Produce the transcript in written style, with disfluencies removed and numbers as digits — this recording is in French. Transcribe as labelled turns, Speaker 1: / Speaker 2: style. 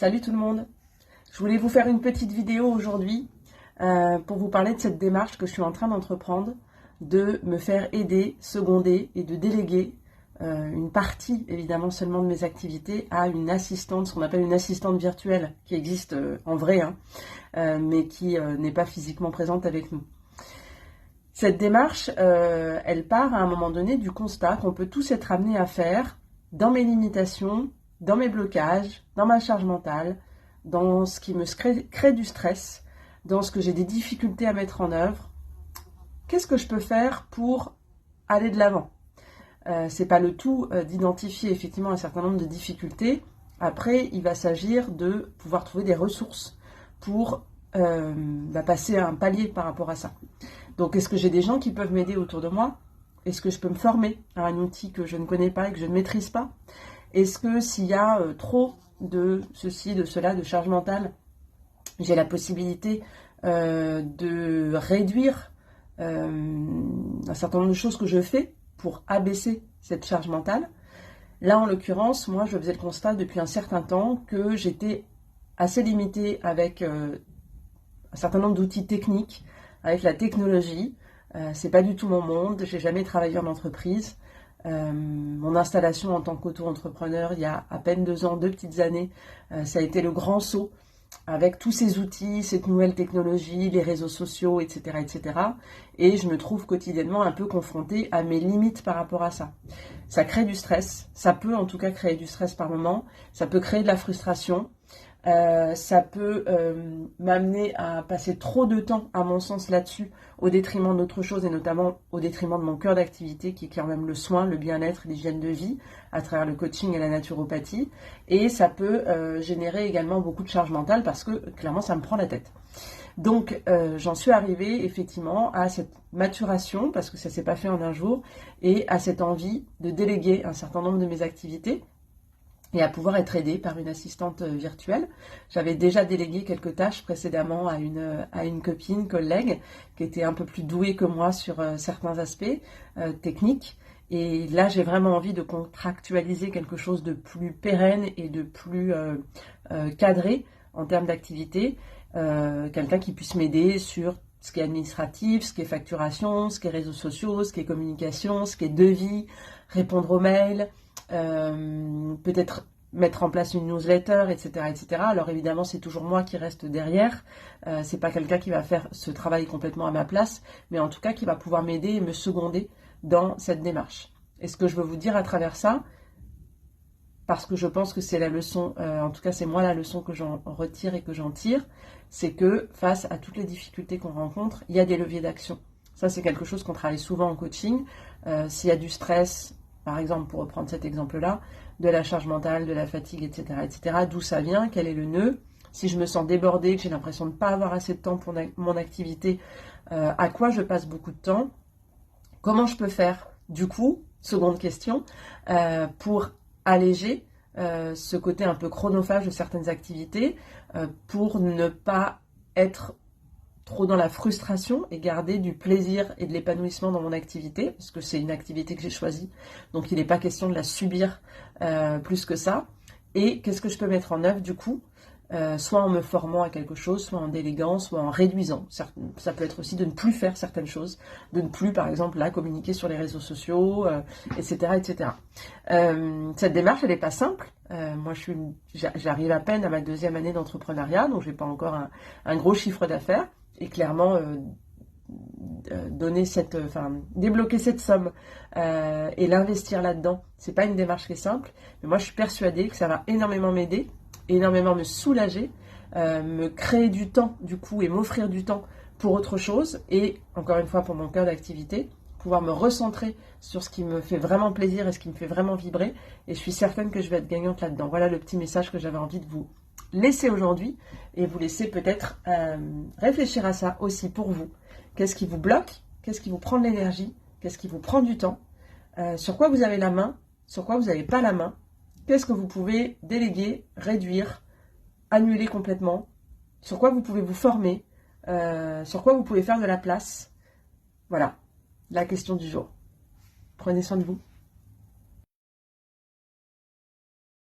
Speaker 1: Salut tout le monde. Je voulais vous faire une petite vidéo aujourd'hui pour vous parler de cette démarche que je suis en train d'entreprendre, de me faire aider, seconder et de déléguer une partie évidemment seulement de mes activités à une assistante, ce qu'on appelle une assistante virtuelle, qui existe en vrai, mais qui n'est pas physiquement présente avec nous. Cette démarche, elle part à un moment donné du constat qu'on peut tous être amenés à faire dans mes limitations, dans mes blocages, dans ma charge mentale, dans ce qui me crée du stress, dans ce que j'ai des difficultés à mettre en œuvre. Qu'est-ce que je peux faire pour aller de l'avant ? C'est pas le tout d'identifier effectivement un certain nombre de difficultés. Après, il va s'agir de pouvoir trouver des ressources pour passer à un palier par rapport à ça. Donc, est-ce que j'ai des gens qui peuvent m'aider autour de moi ? Est-ce que je peux me former à un outil que je ne connais pas et que je ne maîtrise pas ? Est-ce que s'il y a trop de ceci, de cela, de charge mentale, j'ai la possibilité de réduire un certain nombre de choses que je fais pour abaisser cette charge mentale ? Là, en l'occurrence, moi, je faisais le constat depuis un certain temps que j'étais assez limitée avec un certain nombre d'outils techniques, avec la technologie. C'est pas du tout mon monde, j'ai jamais travaillé en entreprise. Mon installation en tant qu'auto-entrepreneur il y a à peine 2 ans, 2 petites années, ça a été le grand saut avec tous ces outils, cette nouvelle technologie, les réseaux sociaux, etc., etc. Et je me trouve quotidiennement un peu confrontée à mes limites par rapport à ça. Ça crée du stress, ça peut en tout cas créer du stress par moment, ça peut créer de la frustration. Ça peut m'amener à passer trop de temps, à mon sens, là-dessus, au détriment d'autres choses, et notamment au détriment de mon cœur d'activité, qui est quand même le soin, le bien-être, l'hygiène de vie, à travers le coaching et la naturopathie. Et ça peut générer également beaucoup de charge mentale, parce que, clairement, ça me prend la tête. Donc, j'en suis arrivée, effectivement, à cette maturation, parce que ça ne s'est pas fait en un jour, et à cette envie de déléguer un certain nombre de mes activités, et à pouvoir être aidée par une assistante virtuelle. J'avais déjà délégué quelques tâches précédemment à une copine, collègue, qui était un peu plus douée que moi sur certains aspects techniques. Et là, j'ai vraiment envie de contractualiser quelque chose de plus pérenne et de plus cadré en termes d'activité. Quelqu'un qui puisse m'aider sur ce qui est administratif, ce qui est facturation, ce qui est réseaux sociaux, ce qui est communication, ce qui est devis, répondre aux mails, peut-être mettre en place une newsletter, etc., etc. Alors évidemment, c'est toujours moi qui reste derrière. C'est pas quelqu'un qui va faire ce travail complètement à ma place, mais en tout cas qui va pouvoir m'aider et me seconder dans cette démarche. Et ce que je veux vous dire à travers ça, parce que je pense que c'est la leçon, en tout cas c'est moi la leçon que j'en retire et que j'en tire, c'est que face à toutes les difficultés qu'on rencontre, il y a des leviers d'action. Ça, c'est quelque chose qu'on travaille souvent en coaching. S'il y a du stress, par exemple, pour reprendre cet exemple-là, de la charge mentale, de la fatigue, etc., etc., d'où ça vient, quel est le nœud ? Si je me sens débordée, que j'ai l'impression de ne pas avoir assez de temps pour mon activité, à quoi je passe beaucoup de temps ? Comment je peux faire, du coup, seconde question, pour alléger ce côté un peu chronophage de certaines activités, pour ne pas être trop dans la frustration et garder du plaisir et de l'épanouissement dans mon activité, parce que c'est une activité que j'ai choisie, donc il n'est pas question de la subir plus que ça. Et qu'est-ce que je peux mettre en œuvre du coup, soit en me formant à quelque chose, soit en déléguant, soit en réduisant. Ça peut être aussi de ne plus faire certaines choses, de ne plus, par exemple, là, communiquer sur les réseaux sociaux, etc., etc. Cette démarche, elle n'est pas simple. Moi, j'arrive à peine à ma 2e année d'entrepreneuriat, donc je n'ai pas encore un gros chiffre d'affaires. Et clairement, débloquer cette somme et l'investir là-dedans, c'est pas une démarche qui est simple. Mais moi, je suis persuadée que ça va énormément m'aider, énormément me soulager, me créer du temps du coup et m'offrir du temps pour autre chose et encore une fois pour mon cœur d'activité, pouvoir me recentrer sur ce qui me fait vraiment plaisir et ce qui me fait vraiment vibrer, et je suis certaine que je vais être gagnante là-dedans. Voilà le petit message que j'avais envie de vous laisser aujourd'hui et vous laisser peut-être réfléchir à ça aussi pour vous. Qu'est-ce qui vous bloque ? Qu'est-ce qui vous prend de l'énergie ? Qu'est-ce qui vous prend du temps ? Sur quoi vous avez la main ? Sur quoi vous n'avez pas la main ? Qu'est-ce que vous pouvez déléguer, réduire, annuler complètement ? Sur quoi vous pouvez vous former ? Sur quoi vous pouvez faire de la place ? Voilà, la question du jour. Prenez soin de vous.